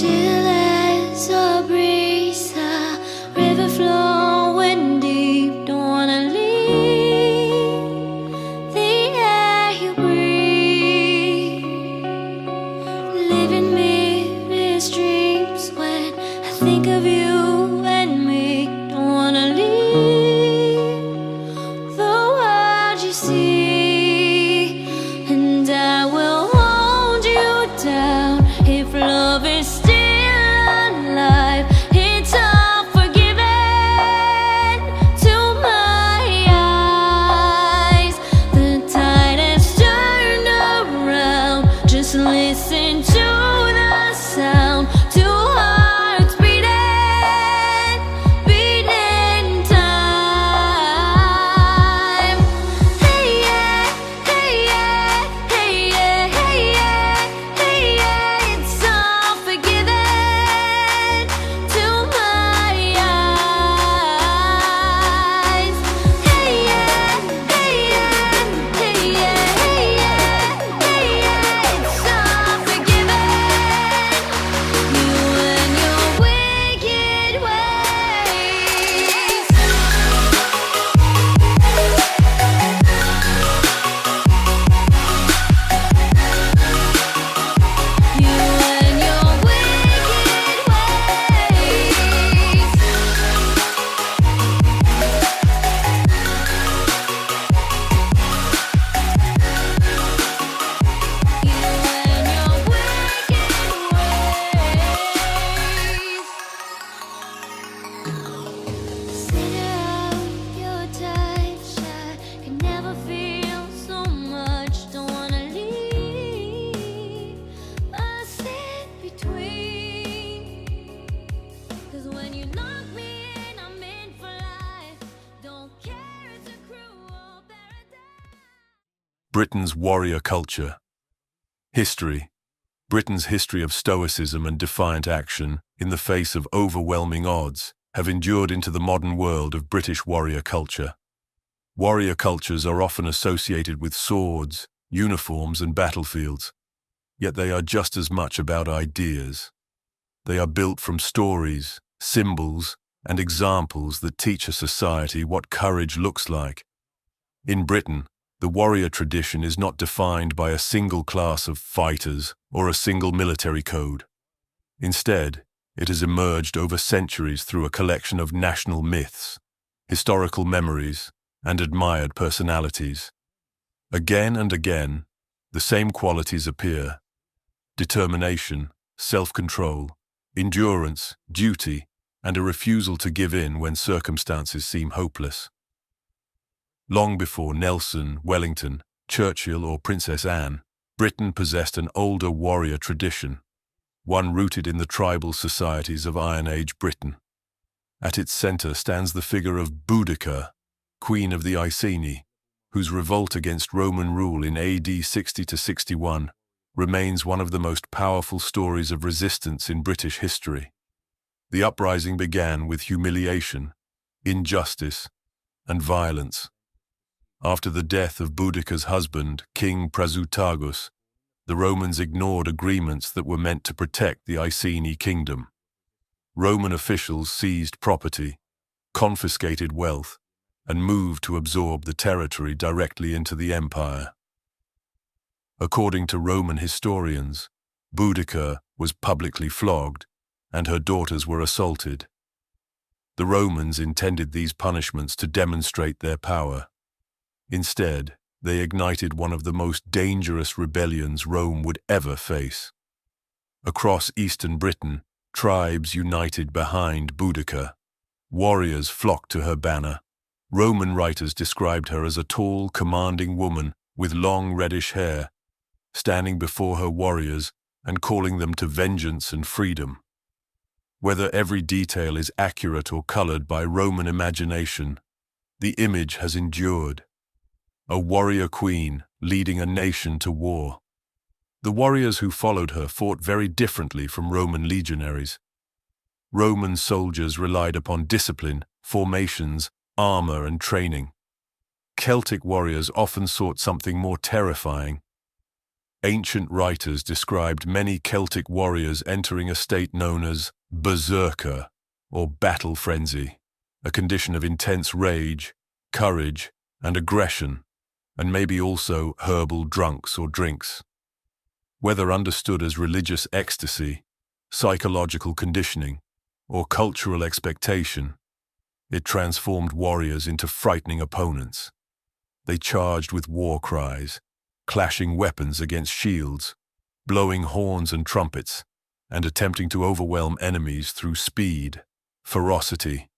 Still as a breeze, a river flowing deep. Don't wanna leave the air you breathe. Living mirrors dreams when I think of you and me. Don't wanna leave the world you see, and I will hold you down if love is still alive. It's all forgiven to my eyes. The tide has turned around. Just listen to the sound. Two hearts beating, beating time. Hey yeah, hey yeah, hey yeah, hey yeah, hey yeah. It's all forgiven to my eyes. Hey yeah, hey yeah, hey yeah, hey yeah, hey yeah. It's all forgiven. You and your wicked ways. You and your wicked ways. You and your wicked ways. Center of your touch, I can never feel so much. Don't wanna leave us in between. 'Cause when you lock me in, I'm in for life. Don't care, it's a cruel paradise. Britain's warrior culture. History. Britain's history of stoicism and defiant action in the face of overwhelming odds have endured into the modern world of British warrior culture. Warrior cultures are often associated with swords, uniforms, and battlefields, yet they are just as much about ideas. They are built from stories, symbols, and examples that teach a society what courage looks like. In Britain, the warrior tradition is not defined by a single class of fighters or a single military code. Instead, it has emerged over centuries through a collection of national myths, historical memories, and admired personalities. Again and again, the same qualities appear: determination, self-control, endurance, duty, and a refusal to give in when circumstances seem hopeless. Long before Nelson, Wellington, Churchill, or Princess Anne, Britain possessed an older warrior tradition, one rooted in the tribal societies of Iron Age Britain. At its center stands the figure of Boudica, Queen of the Iceni, whose revolt against Roman rule in AD 60 to 61 remains one of the most powerful stories of resistance in British history. The uprising began with humiliation, injustice, and violence. After the death of Boudica's husband, King Prasutagus, the Romans ignored agreements that were meant to protect the Iceni kingdom. Roman officials seized property, confiscated wealth, and moved to absorb the territory directly into the empire. According to Roman historians, Boudica was publicly flogged, and her daughters were assaulted. The Romans intended these punishments to demonstrate their power. Instead, they ignited one of the most dangerous rebellions Rome would ever face. Across eastern Britain, tribes united behind Boudica. Warriors flocked to her banner. Roman writers described her as a tall, commanding woman with long reddish hair, standing before her warriors and calling them to vengeance and freedom. Whether every detail is accurate or colored by Roman imagination, the image has endured. A warrior queen leading a nation to war. The warriors who followed her fought very differently from Roman legionaries. Roman soldiers relied upon discipline, formations, armor, and training. Celtic warriors often sought something more terrifying. Ancient writers described many Celtic warriors entering a state known as berserker, or battle frenzy, a condition of intense rage, courage, and aggression, and maybe also herbal drunks or drinks. Whether understood as religious ecstasy, psychological conditioning, or cultural expectation, it transformed warriors into frightening opponents. They charged with war cries, clashing weapons against shields, blowing horns and trumpets, and attempting to overwhelm enemies through speed, ferocity,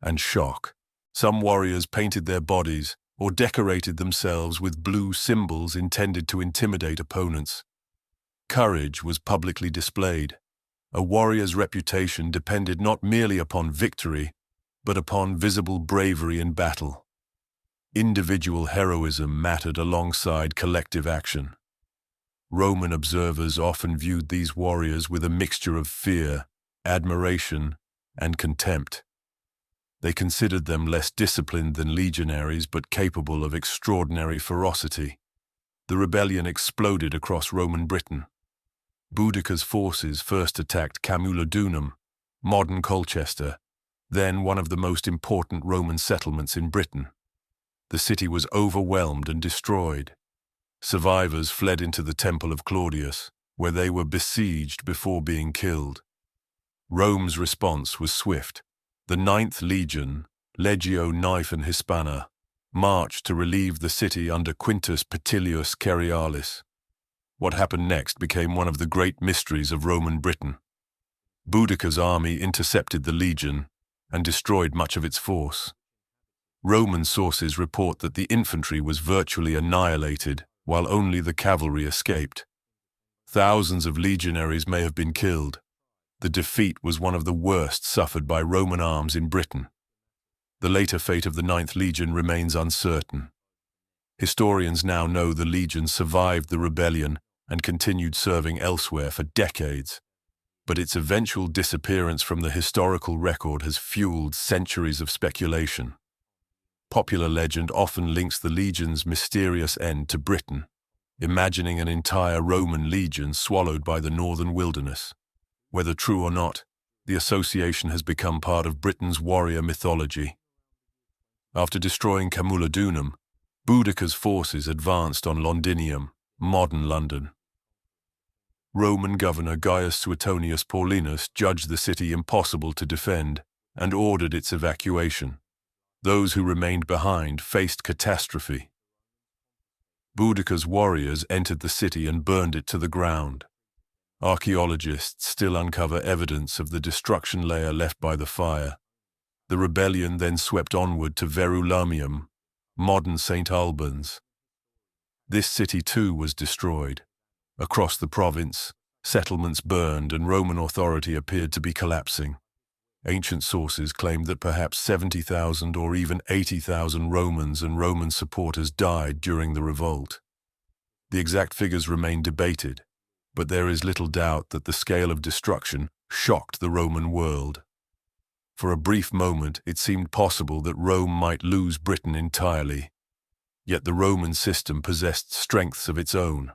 and shock. Some warriors painted their bodies or decorated themselves with blue symbols intended to intimidate opponents. Courage was publicly displayed. A warrior's reputation depended not merely upon victory, but upon visible bravery in battle. Individual heroism mattered alongside collective action. Roman observers often viewed these warriors with a mixture of fear, admiration, and contempt. They considered them less disciplined than legionaries but capable of extraordinary ferocity. The rebellion exploded across Roman Britain. Boudicca's forces first attacked Camulodunum, modern Colchester, then one of the most important Roman settlements in Britain. The city was overwhelmed and destroyed. Survivors fled into the Temple of Claudius, where they were besieged before being killed. Rome's response was swift. The 9th Legion, Legio Naephon Hispana, marched to relieve the city under Quintus Petilius Cerialis. What happened next became one of the great mysteries of Roman Britain. Boudicca's army intercepted the legion and destroyed much of its force. Roman sources report that the infantry was virtually annihilated, while only the cavalry escaped. Thousands of legionaries may have been killed. The defeat was one of the worst suffered by Roman arms in Britain. The later fate of the 9th Legion remains uncertain. Historians now know the legion survived the rebellion and continued serving elsewhere for decades, but its eventual disappearance from the historical record has fueled centuries of speculation. Popular legend often links the legion's mysterious end to Britain, imagining an entire Roman legion swallowed by the northern wilderness. Whether true or not, the association has become part of Britain's warrior mythology. After destroying Camulodunum, Boudicca's forces advanced on Londinium, modern London. Roman governor Gaius Suetonius Paulinus judged the city impossible to defend and ordered its evacuation. Those who remained behind faced catastrophe. Boudicca's warriors entered the city and burned it to the ground. Archaeologists still uncover evidence of the destruction layer left by the fire. The rebellion then swept onward to Verulamium, modern St. Albans. This city too was destroyed. Across the province, settlements burned and Roman authority appeared to be collapsing. Ancient sources claimed that perhaps 70,000 or even 80,000 Romans and Roman supporters died during the revolt. The exact figures remain debated, but there is little doubt that the scale of destruction shocked the Roman world. For a brief moment, it seemed possible that Rome might lose Britain entirely. Yet the Roman system possessed strengths of its own.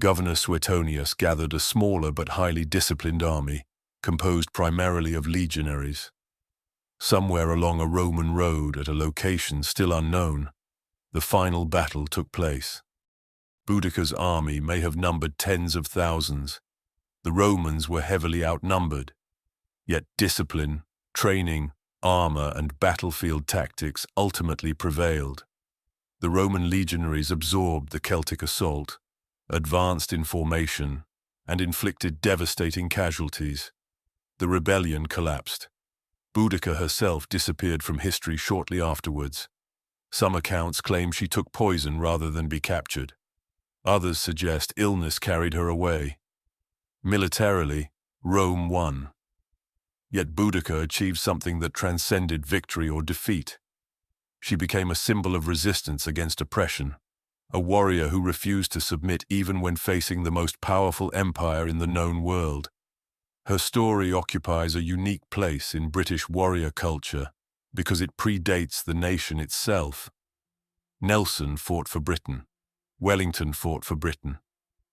Governor Suetonius gathered a smaller but highly disciplined army, composed primarily of legionaries. Somewhere along a Roman road at a location still unknown, the final battle took place. Boudicca's army may have numbered tens of thousands. The Romans were heavily outnumbered. Yet discipline, training, armor, and battlefield tactics ultimately prevailed. The Roman legionaries absorbed the Celtic assault, advanced in formation, and inflicted devastating casualties. The rebellion collapsed. Boudicca herself disappeared from history shortly afterwards. Some accounts claim she took poison rather than be captured. Others suggest illness carried her away. Militarily, Rome won. Yet Boudicca achieved something that transcended victory or defeat. She became a symbol of resistance against oppression, a warrior who refused to submit even when facing the most powerful empire in the known world. Her story occupies a unique place in British warrior culture because it predates the nation itself. Nelson fought for Britain. Wellington fought for Britain.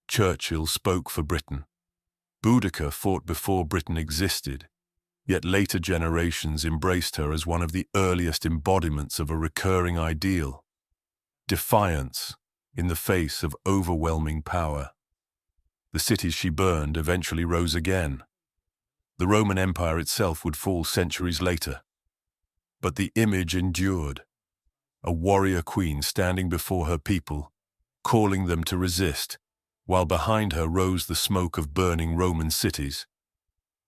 Churchill spoke for Britain. Boudicca fought before Britain existed, yet later generations embraced her as one of the earliest embodiments of a recurring ideal: defiance in the face of overwhelming power. The cities she burned eventually rose again. The Roman Empire itself would fall centuries later. But the image endured: a warrior queen standing before her people, calling them to resist, while behind her rose the smoke of burning Roman cities.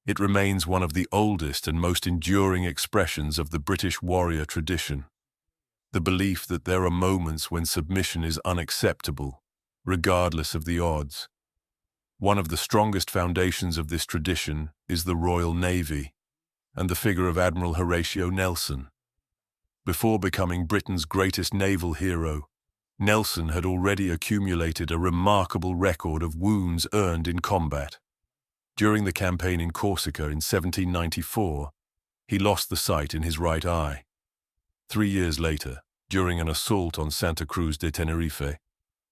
It remains one of the oldest and most enduring expressions of the British warrior tradition. The belief that there are moments when submission is unacceptable, regardless of the odds. One of the strongest foundations of this tradition is the Royal Navy and the figure of Admiral Horatio Nelson. Before becoming Britain's greatest naval hero, Nelson had already accumulated a remarkable record of wounds earned in combat. During the campaign in Corsica in 1794, he lost the sight in his right eye. 3 years later, during an assault on Santa Cruz de Tenerife,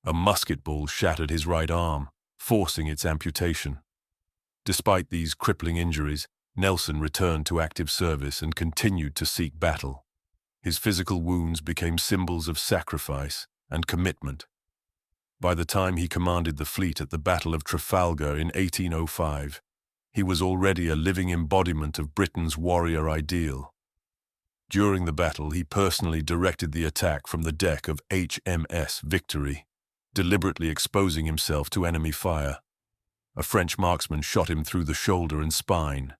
a musket ball shattered his right arm, forcing its amputation. Despite these crippling injuries, Nelson returned to active service and continued to seek battle. His physical wounds became symbols of sacrifice and commitment. By the time he commanded the fleet at the Battle of Trafalgar in 1805, he was already a living embodiment of Britain's warrior ideal. During the battle, he personally directed the attack from the deck of HMS Victory, deliberately exposing himself to enemy fire. A French marksman shot him through the shoulder and spine.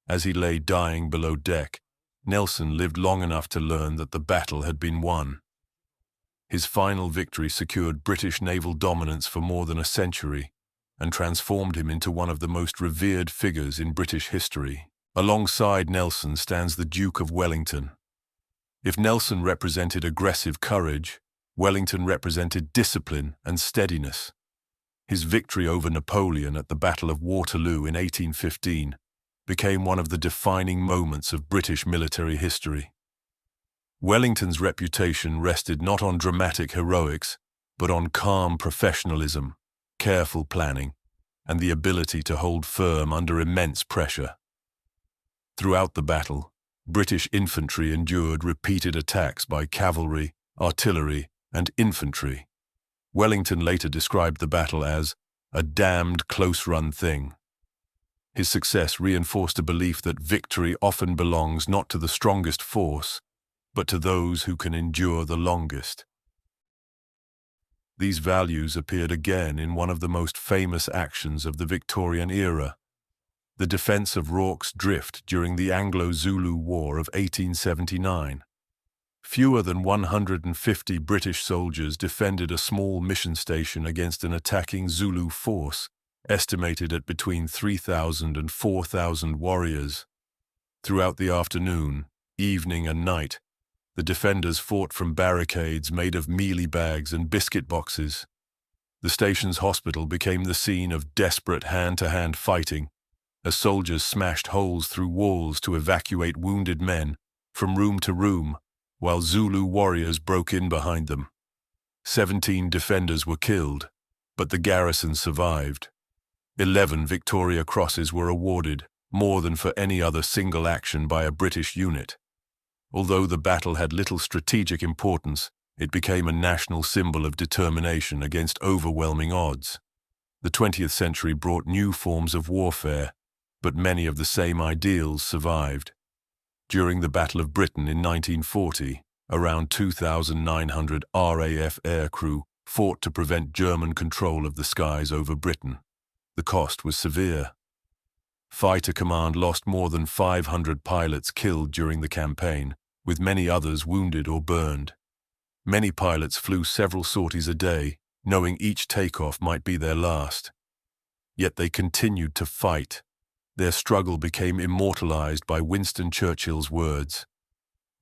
As he lay dying below deck, Nelson lived long enough to learn that the battle had been won. His final victory secured British naval dominance for more than a century and transformed him into one of the most revered figures in British history. Alongside Nelson stands the Duke of Wellington. If Nelson represented aggressive courage, Wellington represented discipline and steadiness. His victory over Napoleon at the Battle of Waterloo in 1815 became one of the defining moments of British military history. Wellington's reputation rested not on dramatic heroics, but on calm professionalism, careful planning, and the ability to hold firm under immense pressure. Throughout the battle, British infantry endured repeated attacks by cavalry, artillery, and infantry. Wellington later described the battle as a damned close-run thing. His success reinforced a belief that victory often belongs not to the strongest force, but to those who can endure the longest. These values appeared again in one of the most famous actions of the Victorian era, the defense of Rorke's Drift during the Anglo-Zulu War of 1879. Fewer than 150 British soldiers defended a small mission station against an attacking Zulu force, estimated at between 3,000 and 4,000 warriors. Throughout the afternoon, evening, and night, the defenders fought from barricades made of mealie bags and biscuit boxes. The station's hospital became the scene of desperate hand-to-hand fighting, as soldiers smashed holes through walls to evacuate wounded men from room to room, while Zulu warriors broke in behind them. 17 defenders were killed, but the garrison survived. 11 Victoria Crosses were awarded, more than for any other single action by a British unit. Although the battle had little strategic importance, it became a national symbol of determination against overwhelming odds. The 20th century brought new forms of warfare, but many of the same ideals survived. During the Battle of Britain in 1940, around 2,900 RAF aircrew fought to prevent German control of the skies over Britain. The cost was severe. Fighter Command lost more than 500 pilots killed during the campaign, with many others wounded or burned. Many pilots flew several sorties a day, knowing each takeoff might be their last. Yet they continued to fight. Their struggle became immortalized by Winston Churchill's words,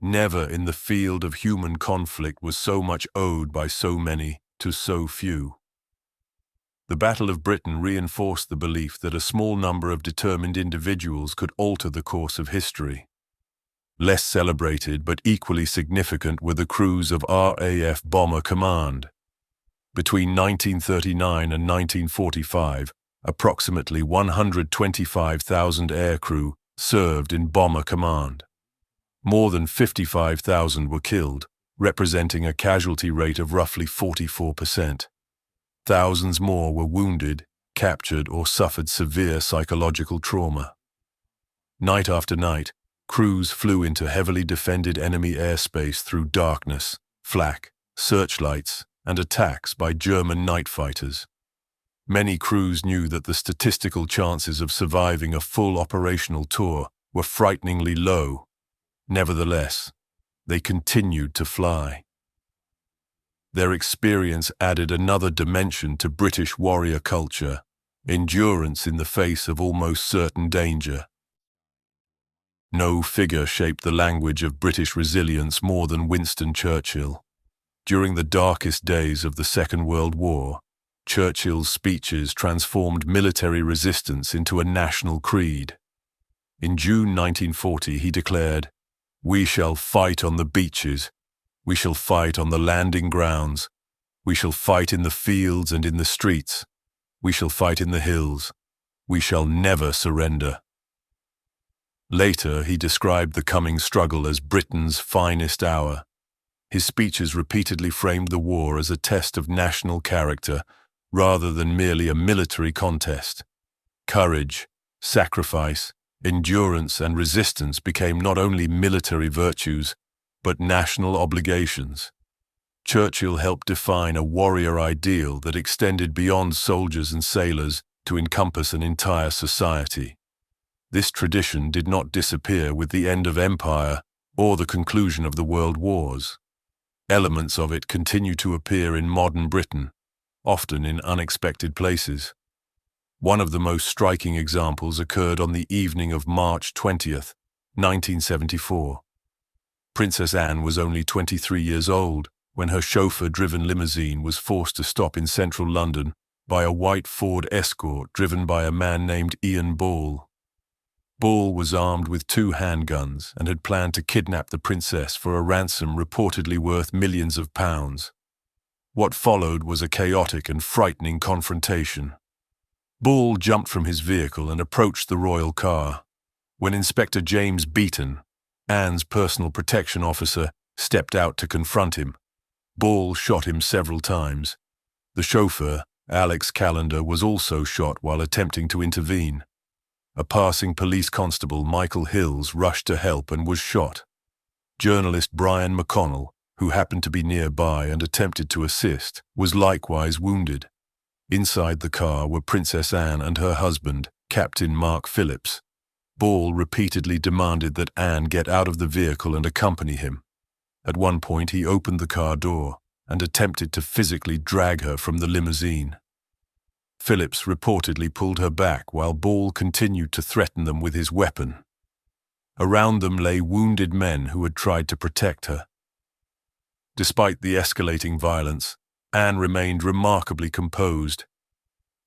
"Never in the field of human conflict was so much owed by so many to so few." The Battle of Britain reinforced the belief that a small number of determined individuals could alter the course of history. Less celebrated but equally significant were the crews of RAF Bomber Command. Between 1939 and 1945, approximately 125,000 aircrew served in Bomber Command. More than 55,000 were killed, representing a casualty rate of roughly 44%. Thousands more were wounded, captured, or suffered severe psychological trauma. Night after night, crews flew into heavily defended enemy airspace through darkness, flak, searchlights, and attacks by German night fighters. Many crews knew that the statistical chances of surviving a full operational tour were frighteningly low. Nevertheless, they continued to fly. Their experience added another dimension to British warrior culture: endurance in the face of almost certain danger. No figure shaped the language of British resilience more than Winston Churchill. During the darkest days of the Second World War, Churchill's speeches transformed military resistance into a national creed. In June 1940, he declared, "We shall fight on the beaches. We shall fight on the landing grounds. We shall fight in the fields and in the streets. We shall fight in the hills. We shall never surrender." Later, he described the coming struggle as Britain's finest hour. His speeches repeatedly framed the war as a test of national character, rather than merely a military contest. Courage, sacrifice, endurance, and resistance became not only military virtues, but national obligations. Churchill helped define a warrior ideal that extended beyond soldiers and sailors to encompass an entire society. This tradition did not disappear with the end of empire or the conclusion of the world wars. Elements of it continue to appear in modern Britain, often in unexpected places. One of the most striking examples occurred on the evening of March 20th, 1974. Princess Anne was only 23 years old when her chauffeur-driven limousine was forced to stop in central London by a white Ford Escort driven by a man named Ian Ball. Ball was armed with 2 handguns and had planned to kidnap the princess for a ransom reportedly worth millions of pounds. What followed was a chaotic and frightening confrontation. Ball jumped from his vehicle and approached the royal car. When Inspector James Beaton, Anne's personal protection officer, stepped out to confront him, Ball shot him several times. The chauffeur, Alex Callender, was also shot while attempting to intervene. A passing police constable, Michael Hills, rushed to help and was shot. Journalist Brian McConnell, who happened to be nearby and attempted to assist, was likewise wounded. Inside the car were Princess Anne and her husband, Captain Mark Phillips. Ball repeatedly demanded that Anne get out of the vehicle and accompany him. At one point, he opened the car door and attempted to physically drag her from the limousine. Phillips reportedly pulled her back while Ball continued to threaten them with his weapon. Around them lay wounded men who had tried to protect her. Despite the escalating violence, Anne remained remarkably composed.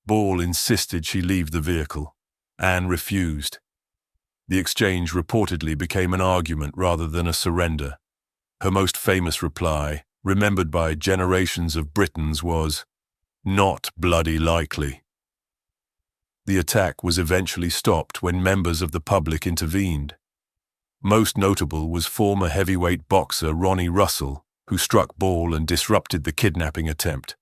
Ball insisted she leave the vehicle. Anne refused. The exchange reportedly became an argument rather than a surrender. Her most famous reply, remembered by generations of Britons, was, "Not bloody likely." The attack was eventually stopped when members of the public intervened. Most notable was former heavyweight boxer Ronnie Russell, who struck Ball and disrupted the kidnapping attempt.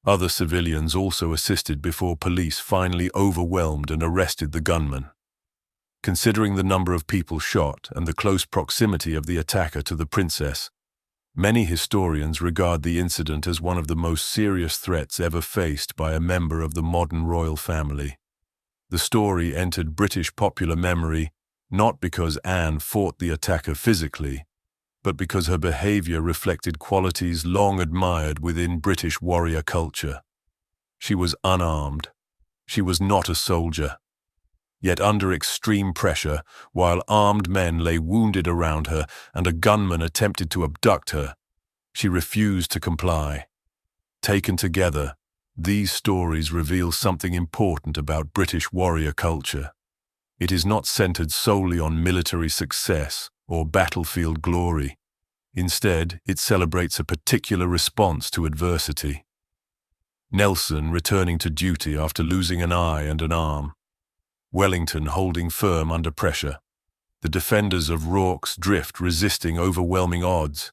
Other civilians also assisted before police finally overwhelmed and arrested the gunman. Considering the number of people shot and the close proximity of the attacker to the princess, many historians regard the incident as one of the most serious threats ever faced by a member of the modern royal family. The story entered British popular memory not because Anne fought the attacker physically, but because her behavior reflected qualities long admired within British warrior culture. She was unarmed. She was not a soldier. Yet under extreme pressure, while armed men lay wounded around her and a gunman attempted to abduct her, she refused to comply. Taken together, these stories reveal something important about British warrior culture. It is not centered solely on military success or battlefield glory. Instead, it celebrates a particular response to adversity. Nelson returning to duty after losing an eye and an arm. Wellington holding firm under pressure. The defenders of Rorke's Drift resisting overwhelming odds.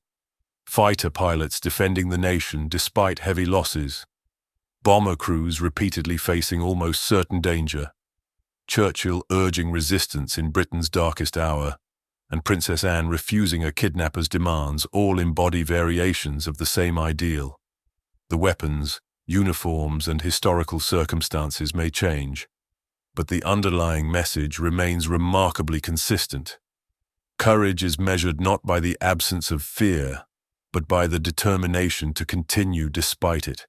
Fighter pilots defending the nation despite heavy losses. Bomber crews repeatedly facing almost certain danger. Churchill urging resistance in Britain's darkest hour, and Princess Anne refusing her kidnapper's demands all embody variations of the same ideal. The weapons, uniforms, and historical circumstances may change, but the underlying message remains remarkably consistent. Courage is measured not by the absence of fear, but by the determination to continue despite it.